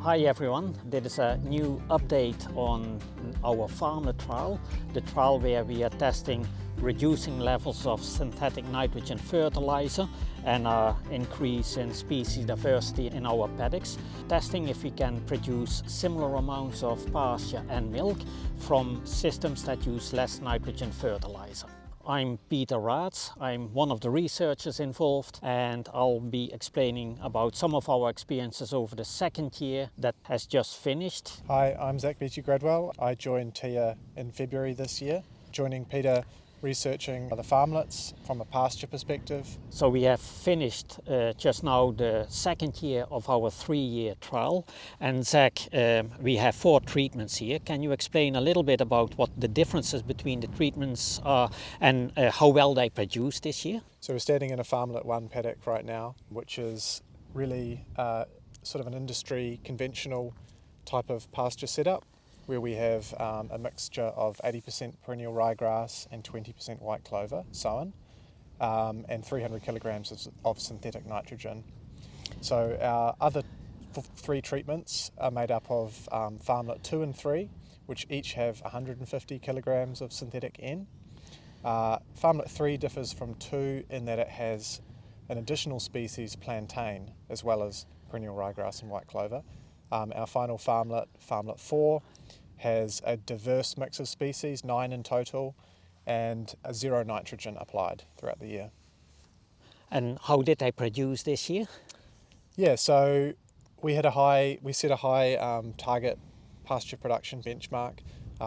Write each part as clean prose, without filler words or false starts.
Hi everyone, this is a new update on our farmlet trial, the trial where we are testing reducing levels of synthetic nitrogen fertilizer and increase in species diversity in our paddocks, testing if we can produce similar amounts of pasture and milk from systems that use less nitrogen fertilizer. I'm Peter Raats, I'm one of the researchers involved, and I'll be explaining about some of our experiences over the second year that has just finished. Hi, I'm Zach Beatty-Gradwell. I joined TIA in February this year, joining Peter researching the farmlets from a pasture perspective. So we have finished just now the second year of our 3-year trial, and Zach, we have 4 treatments here. Can you explain a little bit about what the differences between the treatments are and how well they produce this year? So we're standing in a farmlet 1 paddock right now, which is really sort of an industry conventional type of pasture setup, where we have a mixture of 80% perennial ryegrass and 20% white clover sown, and 300 kilograms of synthetic nitrogen. So our other 3 treatments are made up of farmlet 2 and 3, which each have 150 kilograms of synthetic N. Farmlet 3 differs from 2 in that it has an additional species, plantain, as well as perennial ryegrass and white clover. Our final farmlet, farmlet 4, has a diverse mix of species, 9 in total, and 0 nitrogen applied throughout the year. And how did they produce this year? Yeah, so we set a high target pasture production benchmark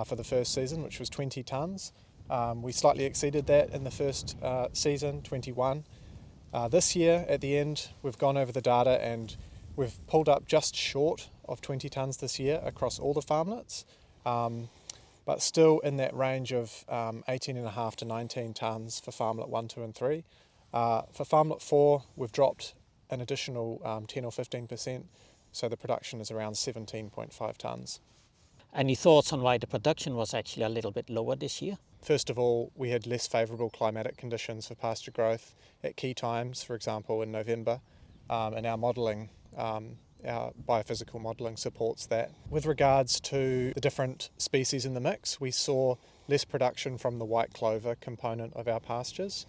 for the first season, which was 20 tonnes. We slightly exceeded that in the first season, 21. This year, at the end, we've gone over the data and we've pulled up just short of 20 tonnes this year across all the farmlets, but still in that range of 18.5 to 19 tonnes for farmlet 1, 2 and 3. For farmlet 4, we've dropped an additional 10 or 15%, so the production is around 17.5 tonnes. Any thoughts on why the production was actually a little bit lower this year? First of all, we had less favourable climatic conditions for pasture growth at key times, for example in November, and our modelling, our biophysical modelling supports that. With regards to the different species in the mix, we saw less production from the white clover component of our pastures.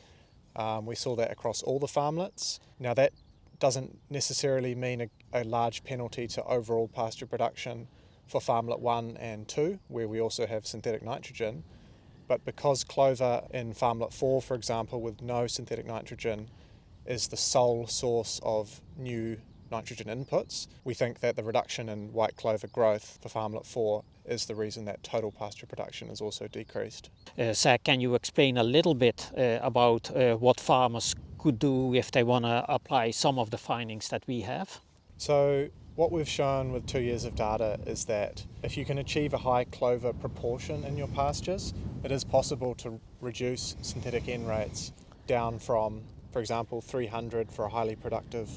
We saw that across all the farmlets. Now that doesn't necessarily mean a large penalty to overall pasture production for farmlet 1 and 2, where we also have synthetic nitrogen. But because clover in farmlet 4, for example, with no synthetic nitrogen, is the sole source of new nitrogen inputs, we think that the reduction in white clover growth for farmlet 4 is the reason that total pasture production is also decreased. Zach, can you explain a little bit about what farmers could do if they want to apply some of the findings that we have? So what we've shown with 2 years of data is that if you can achieve a high clover proportion in your pastures, it is possible to reduce synthetic N rates down from, for example, 300 for a highly productive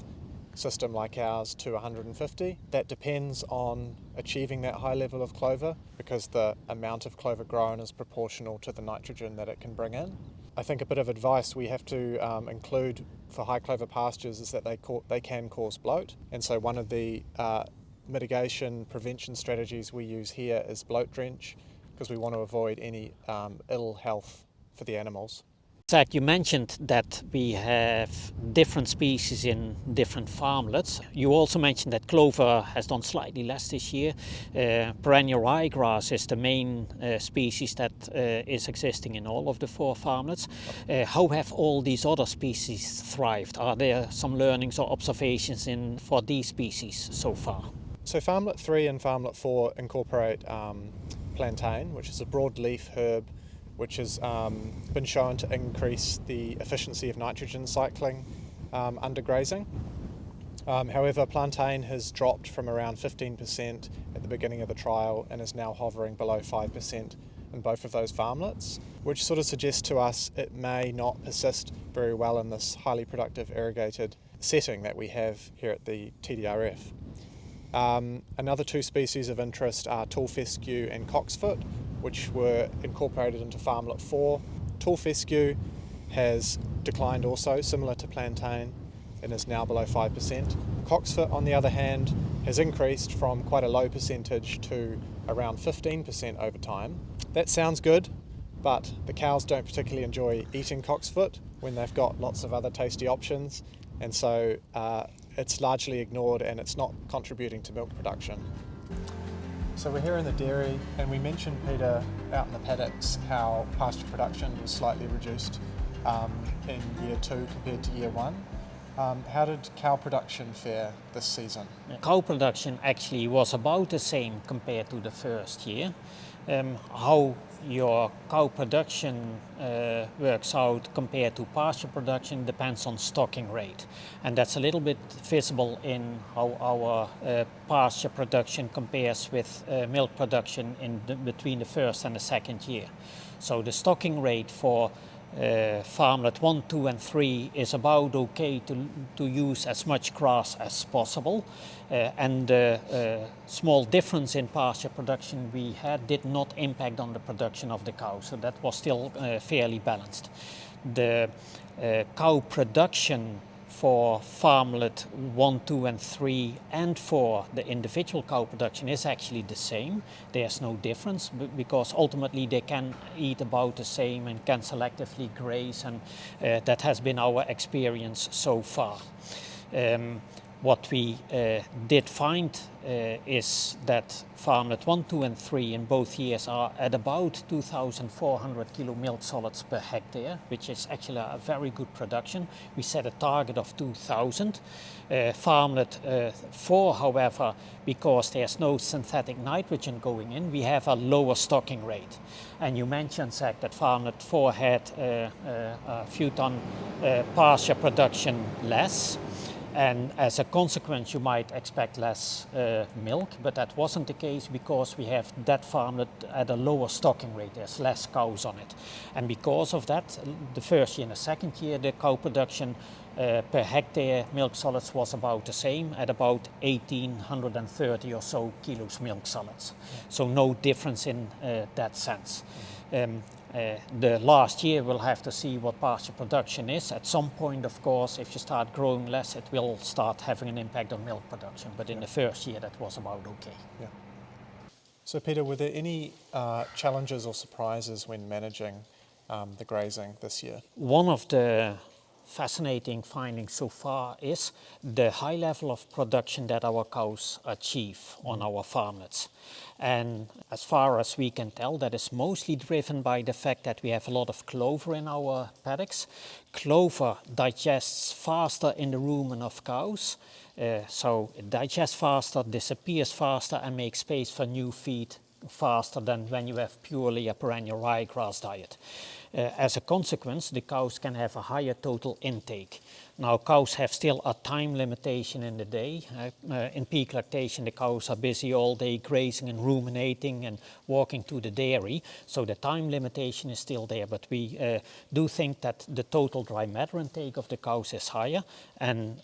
system like ours to 150. That depends on achieving that high level of clover because the amount of clover grown is proportional to the nitrogen that it can bring in. I think a bit of advice we have to include for high clover pastures is that they can cause bloat, and so one of the mitigation prevention strategies we use here is bloat drench because we want to avoid any ill health for the animals. Zach, you mentioned that we have different species in different farmlets. You also mentioned that clover has done slightly less this year. Perennial ryegrass is the main species that is existing in all of the 4 farmlets. How have all these other species thrived? Are there some learnings or observations for these species so far? So farmlet 3 and farmlet 4 incorporate plantain, which is a broadleaf herb which has been shown to increase the efficiency of nitrogen cycling under grazing. However, plantain has dropped from around 15% at the beginning of the trial and is now hovering below 5% in both of those farmlets, which sort of suggests to us it may not persist very well in this highly productive irrigated setting that we have here at the TDRF. Another 2 species of interest are tall fescue and cocksfoot, which were incorporated into farmlet 4. Tall fescue has declined also, similar to plantain, and is now below 5%. Cocksfoot, on the other hand, has increased from quite a low percentage to around 15% over time. That sounds good, but the cows don't particularly enjoy eating cock's foot when they've got lots of other tasty options, and so it's largely ignored and it's not contributing to milk production. So we're here in the dairy, and we mentioned, Peter, out in the paddocks how pasture production was slightly reduced in year 2 compared to year 1. How did cow production fare this season? Cow production actually was about the same compared to the first year. How your cow production works out compared to pasture production depends on stocking rate, and that's a little bit visible in how our pasture production compares with milk production between the first and the second year. So the stocking rate for farmlet 1, 2 and 3 is about okay to use as much grass as possible, and the small difference in pasture production we had did not impact on the production of the cow, so that was still fairly balanced. The cow production for farmlet 1, 2 and 3 and for the individual cow production is actually the same. There's no difference because ultimately they can eat about the same and can selectively graze, and that has been our experience so far. What we did find is that farmlet 1, 2 and 3 in both years are at about 2,400 kilo milk solids per hectare, which is actually a very good production. We set a target of 2,000. Farmlet 4, however, because there's no synthetic nitrogen going in, we have a lower stocking rate. And you mentioned, Zach, that farmlet 4 had a few ton pasture production less. And as a consequence, you might expect less milk, but that wasn't the case because we have that farmlet at a lower stocking rate. There's less cows on it. And because of that, the first year and the second year, the cow production per hectare milk solids was about the same, at about 1,830 or so kilos milk solids. So no difference in that sense. The last year we'll have to see what pasture production is. At some point, of course, if you start growing less, it will start having an impact on milk production. But in the first year, that was about okay. Yeah. So, Peter, were there any challenges or surprises when managing the grazing this year? One of the fascinating findings so far is the high level of production that our cows achieve on our farmlets. And as far as we can tell, that is mostly driven by the fact that we have a lot of clover in our paddocks. Clover digests faster in the rumen of cows, so it digests faster, disappears faster, and makes space for new feed faster than when you have purely a perennial ryegrass diet. As a consequence, the cows can have a higher total intake. Now, cows have still a time limitation in the day. In peak lactation, the cows are busy all day grazing and ruminating and walking to the dairy, so the time limitation is still there, but we do think that the total dry matter intake of the cows is higher, and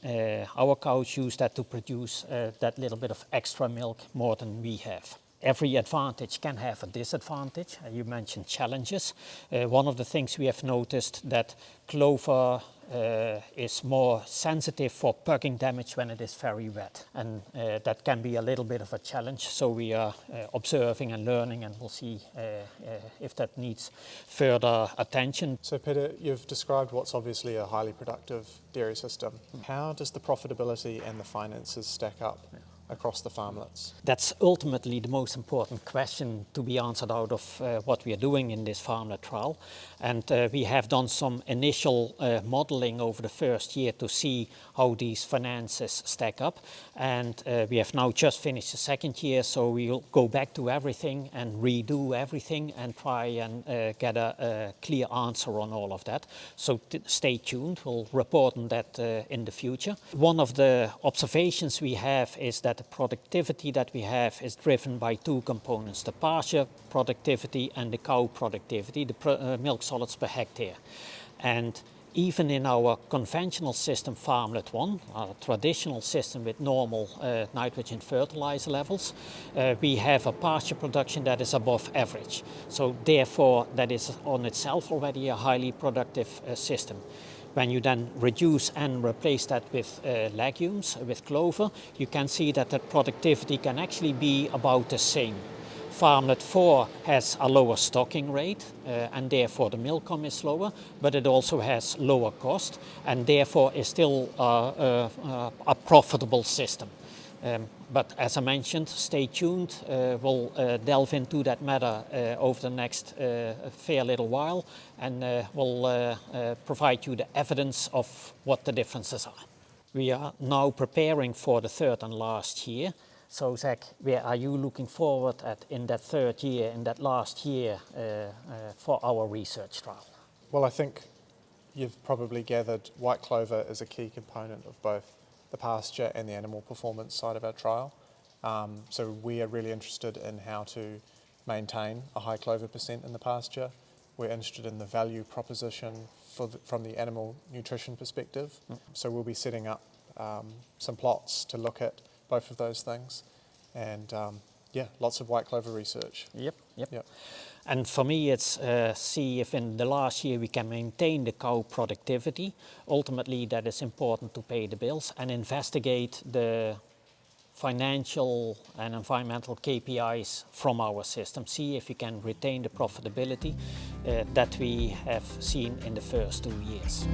our cows use that to produce that little bit of extra milk more than we have. Every advantage can have a disadvantage. You mentioned challenges. One of the things we have noticed that clover is more sensitive for pucking damage when it is very wet, and that can be a little bit of a challenge. So we are observing and learning, and we'll see if that needs further attention. So, Peter, you've described what's obviously a highly productive dairy system. How does the profitability and the finances stack up across the farmlets? That's ultimately the most important question to be answered out of what we are doing in this farmlet trial. And we have done some initial modeling over the first year to see how these finances stack up. And we have now just finished the second year, so we'll go back to everything and redo everything and try and get a clear answer on all of that. So stay tuned, we'll report on that in the future. One of the observations we have is that the productivity that we have is driven by two components, the pasture productivity and the cow productivity, the milk solids per hectare. And even in our conventional system, farmlet 1, our traditional system with normal nitrogen fertilizer levels, we have a pasture production that is above average. So therefore, that is on itself already a highly productive system. When you then reduce and replace that with legumes, with clover, you can see that the productivity can actually be about the same. Farmlet 4 has a lower stocking rate and therefore the milcom is lower, but it also has lower cost and therefore is still a profitable system. But as I mentioned, stay tuned. We'll delve into that matter over the next fair little while, and we'll provide you the evidence of what the differences are. We are now preparing for the third and last year. So Zach, where are you looking forward at in that third year, in that last year for our research trial? Well, I think you've probably gathered white clover is a key component of both the pasture and the animal performance side of our trial. So we are really interested in how to maintain a high clover percent in the pasture. We're interested in the value proposition from the animal nutrition perspective. So we'll be setting up some plots to look at both of those things. And yeah, lots of white clover research. Yep. And for me, it's see if in the last year we can maintain the cow productivity. Ultimately, that is important to pay the bills and investigate the financial and environmental KPIs from our system. See if we can retain the profitability that we have seen in the first 2 years.